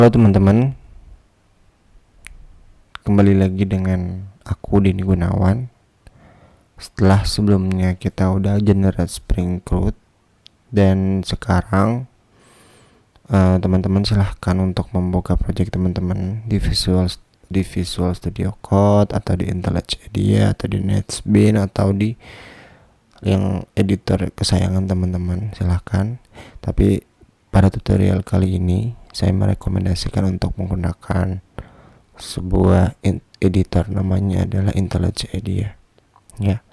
Halo teman-teman, kembali lagi dengan aku Denny Gunawan. Setelah sebelumnya kita udah generate Spring Boot, dan sekarang teman-teman silahkan untuk membuka project teman-teman di Visual Studio Code atau di IntelliJ IDEA atau di NetBeans atau di yang editor kesayangan teman-teman, silahkan. Tapi pada tutorial kali ini saya merekomendasikan untuk menggunakan sebuah editor, namanya adalah IntelliJ IDEA ya.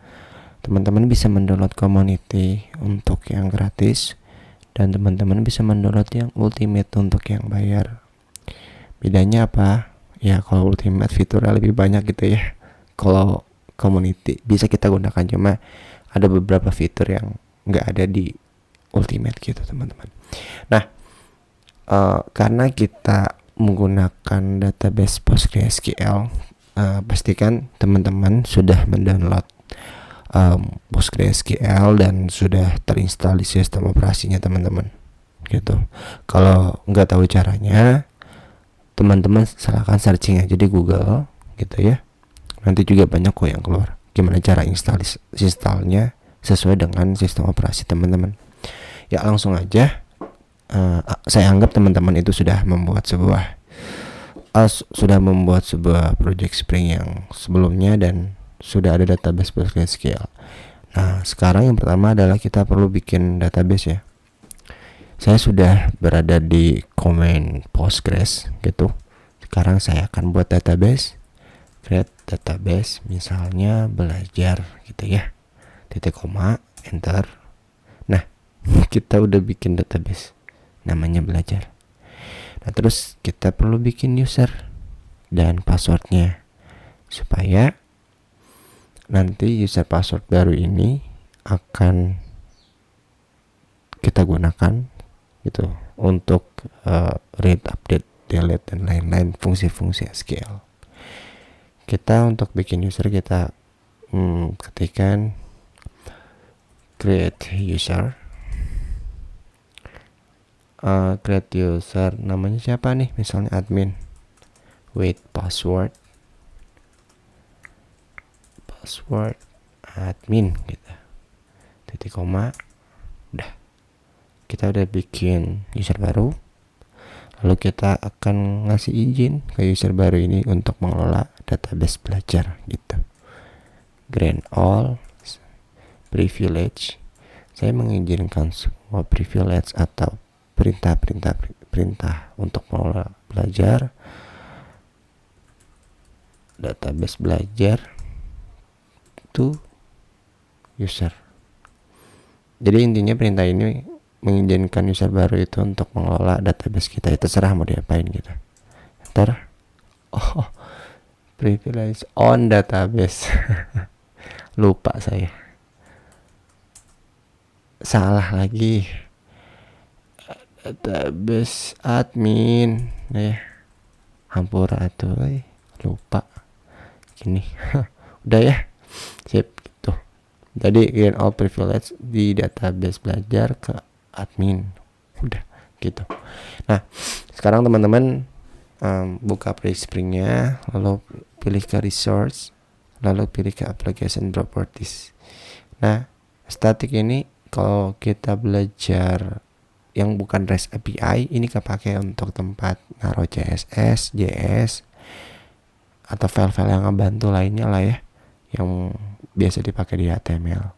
Teman-teman bisa mendownload community untuk yang gratis, dan teman-teman bisa mendownload yang ultimate untuk yang bayar. Bedanya apa? Ya, kalau ultimate fiturnya lebih banyak gitu ya. Kalau community bisa kita gunakan, cuma ada beberapa fitur yang nggak ada di ultimate gitu teman-teman. Nah, karena kita menggunakan database PostgreSQL, pastikan teman-teman sudah mendownload PostgreSQL dan sudah terinstall di sistem operasinya teman-teman gitu. Kalau nggak tahu caranya, teman-teman silahkan searching aja di Google gitu ya. Nanti juga banyak kok yang keluar gimana cara installnya sesuai dengan sistem operasi teman-teman. Ya, langsung aja. Saya anggap teman-teman itu sudah membuat sebuah project Spring yang sebelumnya dan sudah ada database PostgreSQL. Nah, sekarang yang pertama adalah kita perlu bikin database ya. Saya sudah berada di command Postgres gitu. Sekarang saya akan buat database. Create database, misalnya belajar gitu ya. Titik koma, enter. Nah, kita udah bikin database namanya belajar. Nah, terus kita perlu bikin user dan passwordnya supaya nanti user password baru ini akan kita gunakan gitu untuk read, update, delete dan lain-lain fungsi-fungsi SQL. Kita untuk bikin user kita ketikkan create user. Create user namanya siapa nih, misalnya admin with password admin gitu, titik koma. Udah, kita udah bikin user baru. Lalu kita akan ngasih izin ke user baru ini untuk mengelola database belajar gitu. Grant all privilege. Saya mengizinkan semua privilege atau perintah untuk mengelola belajar database belajar to user. Jadi intinya perintah ini mengizinkan user baru itu untuk mengelola database kita. Itu terserah mau diapain gitu. Enter. Oh, privilege on database. Lupa saya. Salah lagi. Database admin. Hampura tuh, lupa. Gini. Udah ya. Sip gitu. Jadi gain all privilege di database belajar ke admin. Udah gitu. Nah, sekarang teman-teman buka project Spring-nya, lalu pilih ke resource, lalu pilih ke application properties. Nah, static ini kalau kita belajar yang bukan REST API, ini kepake untuk tempat naruh CSS, JS, atau file-file yang ngebantu lainnya lah ya, yang biasa dipakai di HTML.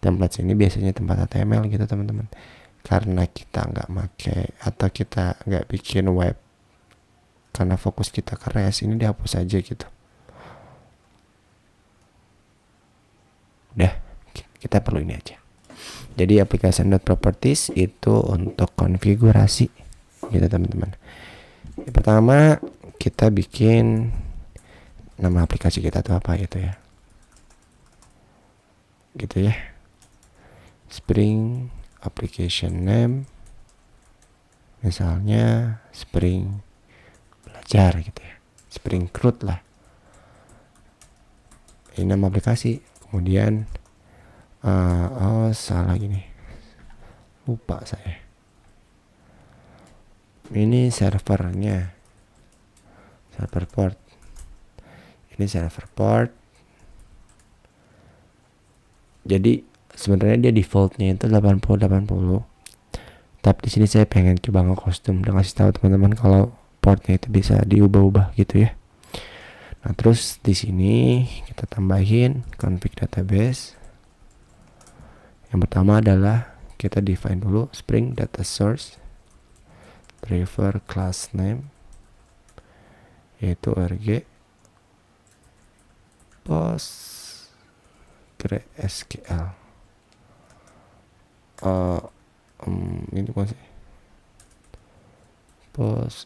Template ini biasanya tempat HTML gitu teman-teman. Karena kita nggak make atau kita nggak bikin web, karena fokus kita ke REST, ini dihapus aja gitu. Udah, kita perlu ini aja. Jadi application.properties itu untuk konfigurasi gitu teman-teman. Yang pertama kita bikin nama aplikasi kita tuh apa gitu ya. Gitu ya. Spring application name, misalnya Spring belajar gitu ya. Spring Boot lah. Ini nama aplikasi. Kemudian salah gini, lupa saya. Ini servernya, server port. Ini server port. Jadi sebenarnya dia defaultnya itu 80-80. Tapi di sini saya pengen coba nge-custom dan kasih tahu teman-teman kalau portnya itu bisa diubah-ubah gitu ya. Nah, terus di sini kita tambahin config database. Yang pertama adalah kita define dulu Spring Data Source driver class name, yaitu org PostgreSQL. Ini bukan sih, post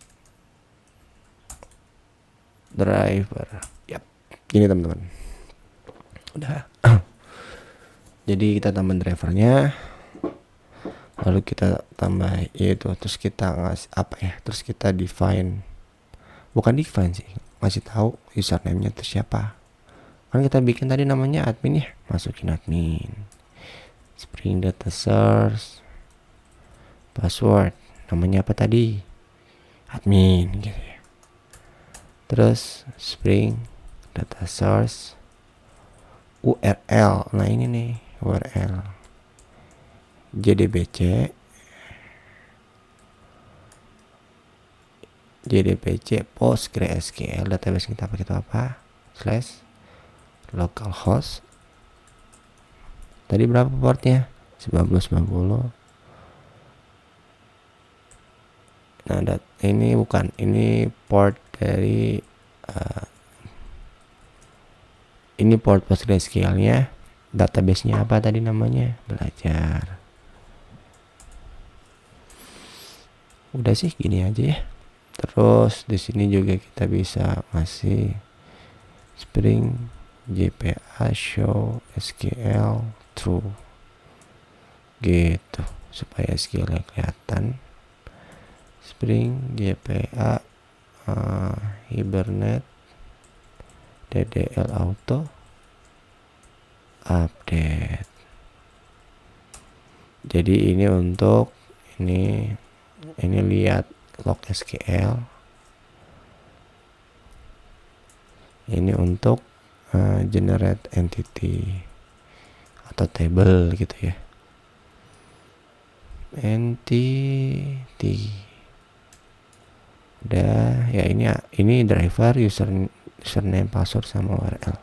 driver. Yap, gini teman-teman. Udah. Jadi kita tambah drivernya, lalu kita tambah itu, terus kita ngasih apa ya? Terus kita define, bukan define sih, ngasih tahu username-nya itu siapa. Kan kita bikin tadi namanya admin ya, masukin admin. Spring Data Source, password, namanya apa tadi? Admin gitu ya. Terus Spring Data Source URL, nah ini nih URL JDBC PostgreSQL database kita pakai itu apa? /localhost. Tadi berapa portnya? 1990. Nah, ini bukan, ini port dari ini port PostgreSQL-nya. Database-nya apa tadi namanya? Belajar. Udah sih gini aja ya. Terus di sini juga kita bisa ngasih Spring JPA show SQL true gitu supaya SQL kelihatan. Spring JPA Hibernate DDL auto update. Jadi ini untuk ini lihat log SQL. Ini untuk generate entity atau table gitu ya. Entity. Udah ya, ini driver, username, password sama URL.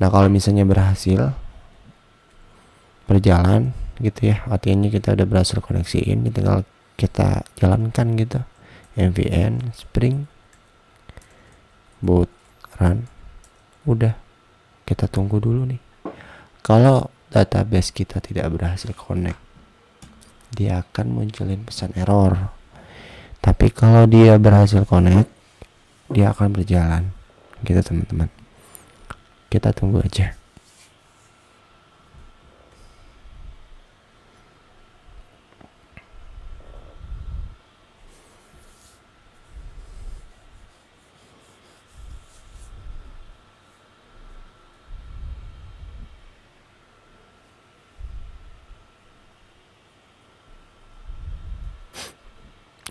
Nah, kalau misalnya berhasil berjalan gitu ya, artinya kita udah berhasil koneksiin, tinggal kita jalankan gitu. MVN Spring boot run. Udah, kita tunggu dulu nih. Kalau database kita tidak berhasil connect, dia akan munculin pesan error. Tapi kalau dia berhasil connect, dia akan berjalan gitu teman-teman. Kita tunggu aja.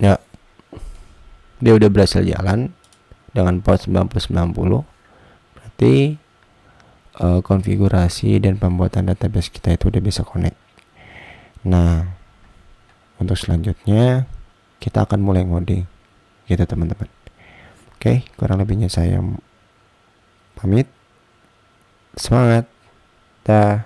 Ya, dia udah berhasil jalan dengan port 9090. Berarti konfigurasi dan pembuatan database kita itu udah bisa connect. Nah, untuk selanjutnya kita akan mulai ngoding gitu teman-teman. Oke, kurang lebihnya saya pamit. Semangat. Dah.